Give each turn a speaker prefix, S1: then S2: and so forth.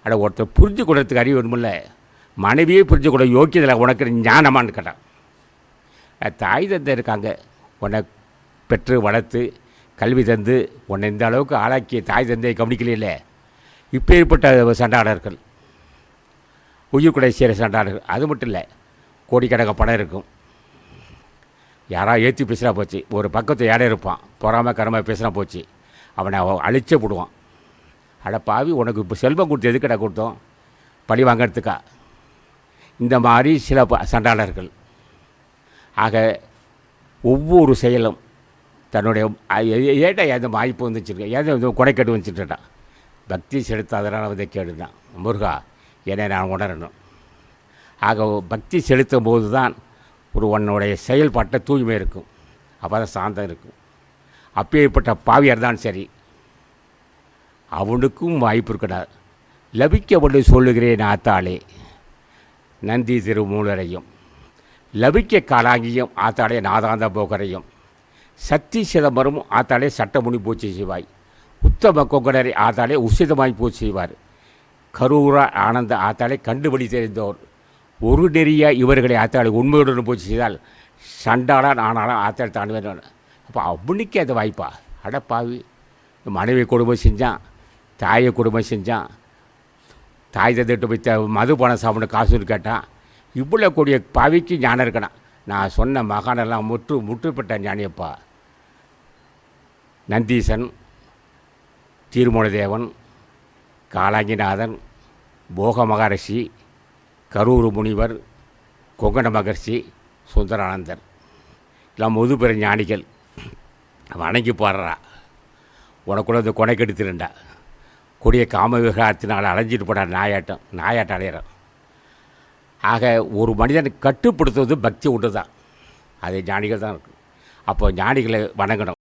S1: அட ஒருத்தர் புரிஞ்சு கொடுறதுக்கு அறிவு வேணுமில்ல. மனைவியே புரிஞ்சு கொள்ள யோக்கியதில் உனக்கு ஞானமானு கேட்டான். தாய் தந்தை இருக்காங்க, உன்னை பெற்று வளர்த்து கல்வி தந்து உன்னை இந்த அளவுக்கு ஆளாக்கிய தாய் தந்தையை கவனிக்கலையில்லை. இப்போ ஏற்பட்ட சண்டாளர்கள், உயிர்கொடை செய்கிற சண்டாளர்கள். அது மட்டும் இல்லை, கோடிக்கணக்கான பணம் இருக்கும், யாராவது ஏற்றி பேசுனா போச்சு. ஒரு பக்கத்து ஏடை இருப்பான், பொறாமல் கரமாக பேசுனா போச்சு, அவனை அழிச்சே போடுவான். அட பாவி, உனக்கு இப்போ செல்வம் கொடுத்து எதுக்கடா கொடுத்தோம்? பழி வாங்கிறதுக்கா? இந்த மாதிரி சில சண்டாளர்கள். ஆக ஒவ்வொரு செயலும் தன்னுடைய ஏட்டா எந்த வாய்ப்பு வந்துச்சுருக்கேன், ஏதோ கொடைக்கட்டு வந்துச்சுட்டான். பக்தி செலுத்தாதனால் வந்து கேடுதான். முருகா, என்னை நான் உணரணும். ஆக பக்தி செலுத்தும் போது தான் ஒரு உன்னுடைய செயல்பாட்டை தூய்மை இருக்கும், அப்போ தான் சாந்தம் இருக்கும். அப்பேற்பட்ட பாவியார் தான் சரி, அவனுக்கும் வாய்ப்பு இருக்கிறார். லபிக்கவொன்று சொல்லுகிறேன் ஆத்தாளே நந்தி திருமூலரையும், லபிக்க காலாங்கியும் ஆத்தாளே நாதாந்த போகரையும், சக்தி சிதம்பரம் ஆத்தாளே சட்டமுனி பூச்சி செய்வாய், உத்தம கொங்கடரை ஆத்தாளே உசிதமாய் பூச்சி செய்வார், கரூரா ஆனந்த ஆத்தாளே கண்டுபிடி தெரிந்தோர், ஒரு நெறிய இவர்களை ஆத்தாளை உண்மையுடன் பூச்சி செய்தால் சண்டாளான் ஆனாலும் ஆத்தாளை தாண்டுவேன். அப்போ அவனுக்கே அது வாய்ப்பா? அடப்பாவி, மனைவி கொடுமை செஞ்சான், தாயை கொடுமை செஞ்சான், தாய் தந்துட்டு போய் மது பணம் சாப்பிட காசுன்னு கேட்டான். இவ்வளோ கூடிய பாவிக்கு ஞானம் இருக்கணும். நான் சொன்ன மகானெல்லாம் முற்றுப்பட்ட ஞானியப்பா. நந்தீசன், தீர்மூலதேவன், காலாங்கிநாதன், போக மகரிஷி, கரூர் முனிவர், கொங்கண மகர்ஷி, சுந்தரானந்தர் எல்லாம் முதுபெற ஞானிகள். வணங்கி பாடுறா. உனக்குள்ள இந்த கொடை கெடுத்துருண்டா. கொடிய காம விகாரத்தினால் அலைஞ்சிட்டு போடா நாயாட்டம் அடையிறான். ஆக ஒரு மனிதனை கட்டுப்படுத்துவது பக்தி ஒன்று தான். அது ஞானிகள் தான் இருக்கும். அப்போ ஞானிகளை வணங்கணும்.